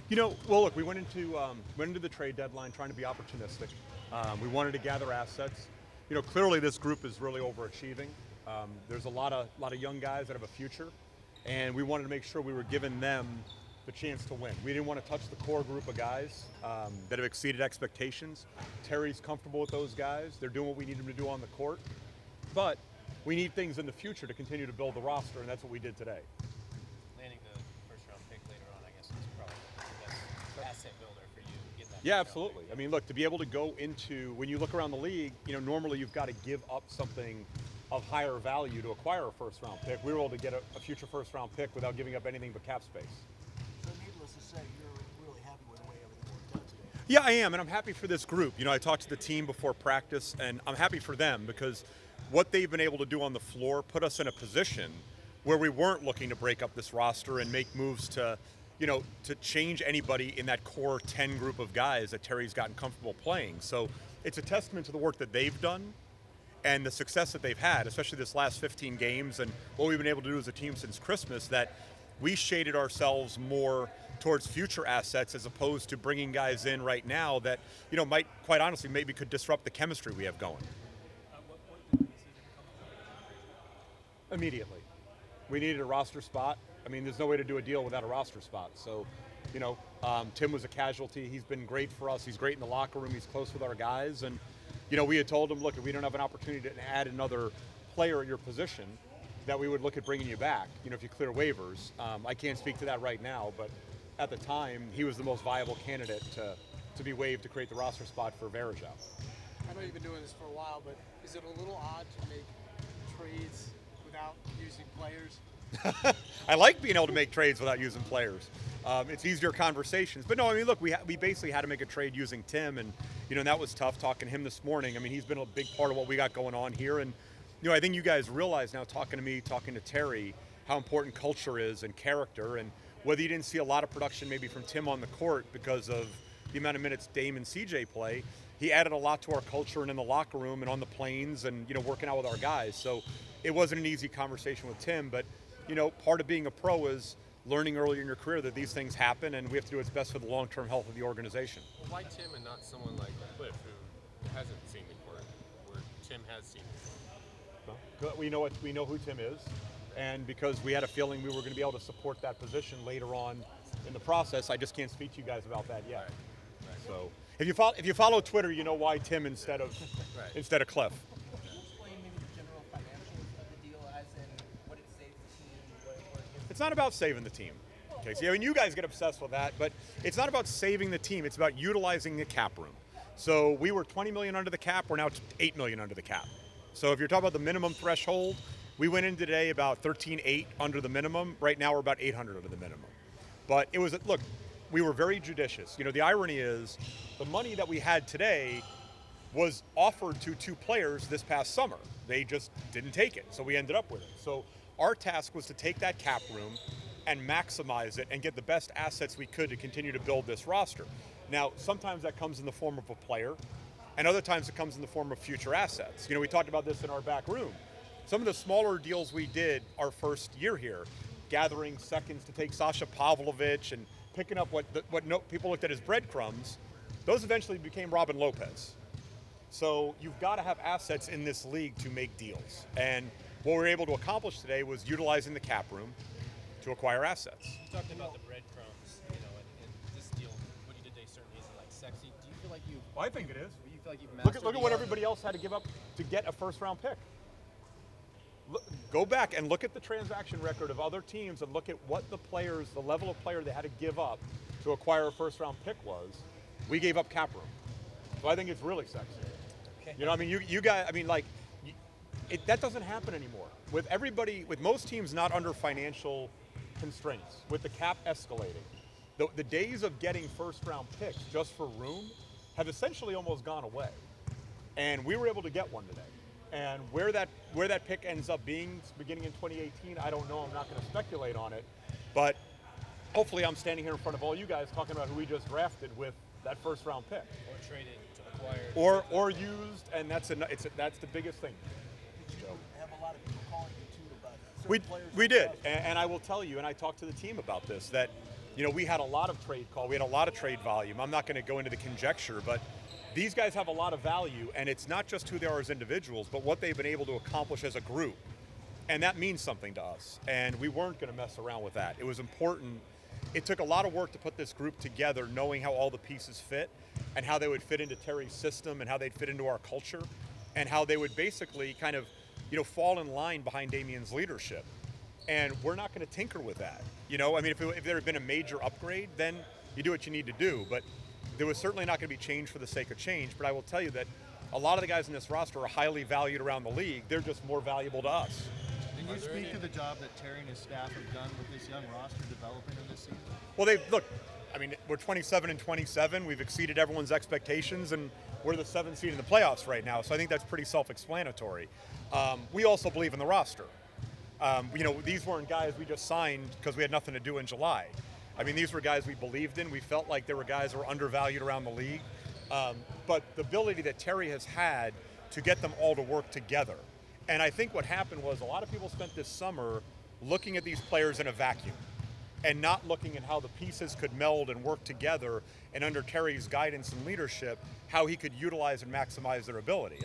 Well, look, we went into the trade deadline trying to be opportunistic. We wanted to gather assets. Clearly this group is really overachieving. There's a lot of young guys that have a future, and we wanted to make sure we were giving them the chance to win. We didn't want to touch the core group of guys that have exceeded expectations. Terry's comfortable with those guys. They're doing what we need them to do on the court, but we need things in the future to continue to build the roster, and that's what we did today. Landing the first round pick later on, I guess, is probably the best asset builder for you. Get that Yeah, first round absolutely. pick. I mean, look, to be able to go into, when you look around the league, normally you've got to give up something of higher value to acquire a first round pick. We were able to get a future first round pick without giving up anything but cap space. So needless to say, you're really happy with the way everything worked out today. Yeah, I am, and I'm happy for this group. I talked to the team before practice, and I'm happy for them because what they've been able to do on the floor put us in a position where we weren't looking to break up this roster and make moves to change anybody in that core 10 group of guys that Terry's gotten comfortable playing. So it's a testament to the work that they've done and the success that they've had, especially this last 15 games and what we've been able to do as a team since Christmas, that we shaded ourselves more towards future assets as opposed to bringing guys in right now that, might, quite honestly, maybe could disrupt the chemistry we have going. What point did the decision come Immediately. We needed a roster spot. I mean, there's no way to do a deal without a roster spot. So, Tim was a casualty. He's been great for us. He's great in the locker room. He's close with our guys. And, we had told him, look, if we don't have an opportunity to add another player at your position, that we would look at bringing you back, if you clear waivers. I can't speak to that right now, but at the time, he was the most viable candidate to be waived to create the roster spot for Varejao. I know you've been doing this for a while, but is it a little odd to make trades without using players? I like being able to make trades without using players. It's easier conversations. But no, I mean, look, we basically had to make a trade using Tim, and that was tough talking to him this morning. I mean, he's been a big part of what we got going on here, and I think you guys realize now, talking to me, talking to Terry, how important culture is and character, and whether you didn't see a lot of production maybe from Tim on the court because of the amount of minutes Dame and CJ play, he added a lot to our culture and in the locker room and on the planes and working out with our guys. So it wasn't an easy conversation with Tim, but part of being a pro is learning early in your career that these things happen, and we have to do what's best for the long-term health of the organization. Well, why Tim and not someone like Cliff who hasn't seen the court, where Tim has seen it? Well, we know who Tim is, and because we had a feeling we were going to be able to support that position later on in the process, I just can't speak to you guys about that yet. Right. So if you follow Twitter, you know why Tim instead of instead of Cliff. Can you explain maybe the general financials of the deal, as in what it saves the team, what it gives? It's not about saving the team. Okay, so you guys get obsessed with that, but it's not about saving the team. It's about utilizing the cap room. So we were $20 million under the cap. We're now $8 million under the cap. So if you're talking about the minimum threshold, we went in today about 13.8 under the minimum. Right now we're about 800 under the minimum. But it was, look, we were very judicious. The irony is the money that we had today was offered to two players this past summer. They just didn't take it, so we ended up with it. So our task was to take that cap room and maximize it and get the best assets we could to continue to build this roster. Now, sometimes that comes in the form of a player, and other times it comes in the form of future assets. We talked about this in our back room. Some of the smaller deals we did our first year here, gathering seconds to take Sasha Pavlovich and picking up what people looked at as breadcrumbs, those eventually became Robin Lopez. So you've got to have assets in this league to make deals. And what we were able to accomplish today was utilizing the cap room to acquire assets. You talked about the breadcrumbs, and this deal, what you did today certainly isn't like sexy. Do you feel like you? Well, I think it is. You feel like you've Look mastered at what everybody else had to give up to get a first-round pick. Go back and look at the transaction record of other teams and look at what the level of player they had to give up to acquire a first-round pick was. We gave up cap room. So I think it's really sexy. Okay. You guys, that doesn't happen anymore. With most teams not under financial constraints, with the cap escalating, the days of getting first-round picks just for room have essentially almost gone away. And we were able to get one today. And where that pick ends up being beginning in 2018, I don't know. I'm not going to speculate on it. But hopefully I'm standing here in front of all you guys talking about who we just drafted with that first-round pick. Or traded to acquire. Or used, and that's the biggest thing. Did you have a lot of people calling you too about certain We players? we did, and I will tell you, and I talked to the team about this, that we had a lot of trade call. We had a lot of trade volume. I'm not going to go into the conjecture, but these guys have a lot of value, and it's not just who they are as individuals, but what they've been able to accomplish as a group. And that means something to us, and we weren't going to mess around with that. It was important. It took a lot of work to put this group together, knowing how all the pieces fit and how they would fit into Terry's system and how they'd fit into our culture and how they would basically kind of, fall in line behind Damian's leadership. And we're not going to tinker with that. If there had been a major upgrade, then you do what you need to do. But there was certainly not going to be change for the sake of change. But I will tell you that a lot of the guys in this roster are highly valued around the league. They're just more valuable to us. Can you speak to the job that Terry and his staff have done with this young roster developing in this season? Well, we're 27 and 27. We've exceeded everyone's expectations, and we're the 7th seed in the playoffs right now. So I think that's pretty self-explanatory. We also believe in the roster. These weren't guys we just signed because we had nothing to do in July. These were guys we believed in. We felt like there were guys who were undervalued around the league. But the ability that Terry has had to get them all to work together. And I think what happened was a lot of people spent this summer looking at these players in a vacuum and not looking at how the pieces could meld and work together, and under Terry's guidance and leadership, how he could utilize and maximize their ability.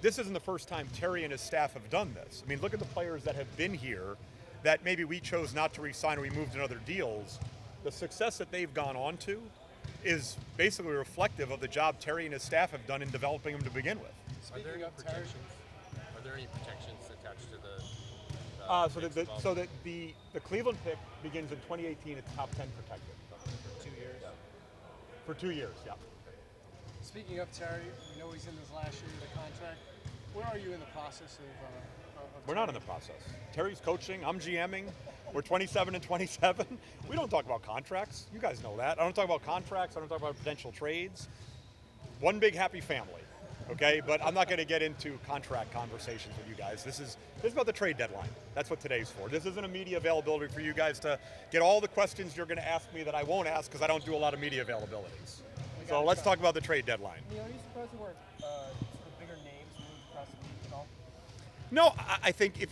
This isn't the first time Terry and his staff have done this. Look at the players that have been here that maybe we chose not to re-sign or we moved in other deals. The success that they've gone on to is basically reflective of the job Terry and his staff have done in developing them to begin with. Are there any protections? Are there any protections attached to the? So that the Cleveland pick begins in 2018. It's top 10 protected. For 2 years. For 2 years, yeah. Speaking of Terry, we know he's in his last year of the contract. Where are you in the process of We're not in the process. Terry's coaching. I'm GMing. We're 27 and 27. We don't talk about contracts. You guys know that. I don't talk about contracts. I don't talk about potential trades. One big happy family. Okay, but I'm not going to get into contract conversations with you guys. This is about the trade deadline. That's what today's for. This isn't a media availability for you guys to get all the questions you're going to ask me that I won't ask because I don't do a lot of media availabilities. So let's talk about the trade deadline. Neil, are you surprised there weren't sort of bigger names moved across the league at all? No, I think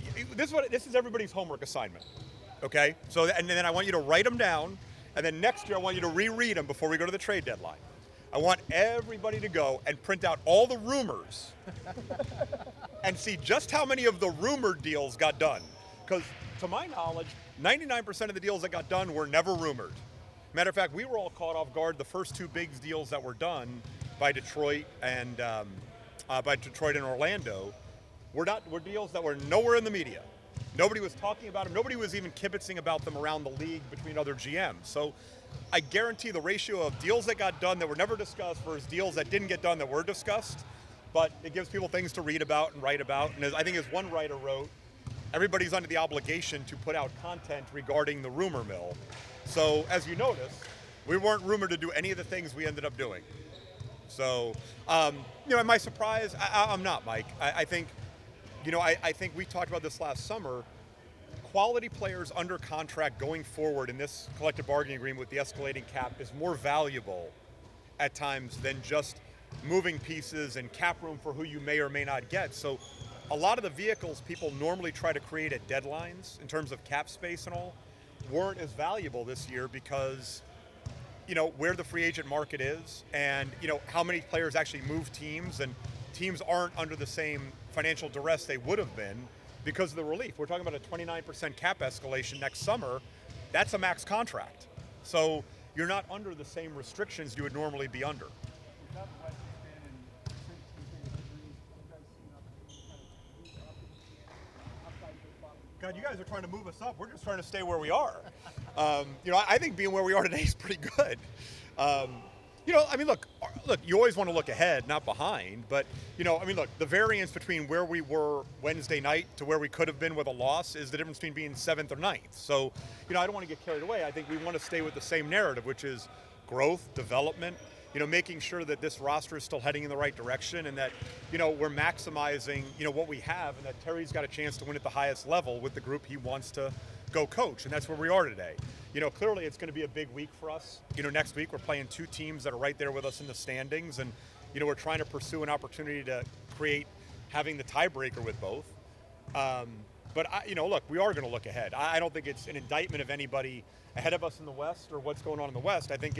this is everybody's homework assignment. Okay, so and then I want you to write them down, and then next year I want you to reread them before we go to the trade deadline. I want everybody to go and print out all the rumors and see just how many of the rumored deals got done. Because to my knowledge, 99% of the deals that got done were never rumored. Matter of fact, we were all caught off guard. The first 2 big deals that were done by Detroit and Orlando were deals that were nowhere in the media. Nobody was talking about them. Nobody was even kibitzing about them around the league between other GMs. So I guarantee the ratio of deals that got done that were never discussed versus deals that didn't get done that were discussed, but it gives people things to read about and write about. And I think as one writer wrote, everybody's under the obligation to put out content regarding the rumor mill. So as you notice, we weren't rumored to do any of the things we ended up doing. So, am I surprised? I'm not, Mike. I think we talked about this last summer. Quality players under contract going forward in this collective bargaining agreement with the escalating cap is more valuable at times than just moving pieces and cap room for who you may or may not get. So a lot of the vehicles people normally try to create at deadlines in terms of cap space and all weren't as valuable this year because, where the free agent market is and, how many players actually move teams, and teams aren't under the same financial duress they would have been because of the relief. We're talking about a 29% cap escalation next summer. That's a max contract. So you're not under the same restrictions you would normally be under. God, you guys are trying to move us up. We're just trying to stay where we are. I think being where we are today is pretty good. Look, you always want to look ahead, not behind. But, look, the variance between where we were Wednesday night to where we could have been with a loss is the difference between being 7th or 9th. So, I don't want to get carried away. I think we want to stay with the same narrative, which is growth, development, making sure that this roster is still heading in the right direction and that, we're maximizing, what we have and that Terry's got a chance to win at the highest level with the group he wants to go coach. And that's where we are today. Clearly it's going to be a big week for us. Next week we're playing 2 teams that are right there with us in the standings. And, we're trying to pursue an opportunity to create having the tiebreaker with both. But look, we are going to look ahead. I don't think it's an indictment of anybody ahead of us in the West or what's going on in the West. I think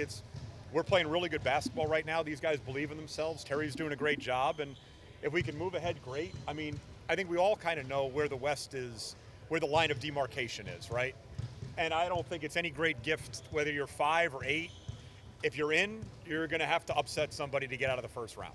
we're playing really good basketball right now. These guys believe in themselves. Terry's doing a great job, and if we can move ahead, great. I mean, I think we all kind of know where the West is, where the line of demarcation is, right? And I don't think it's any great gift whether you're 5 or 8. If you're in, you're going to have to upset somebody to get out of the first round.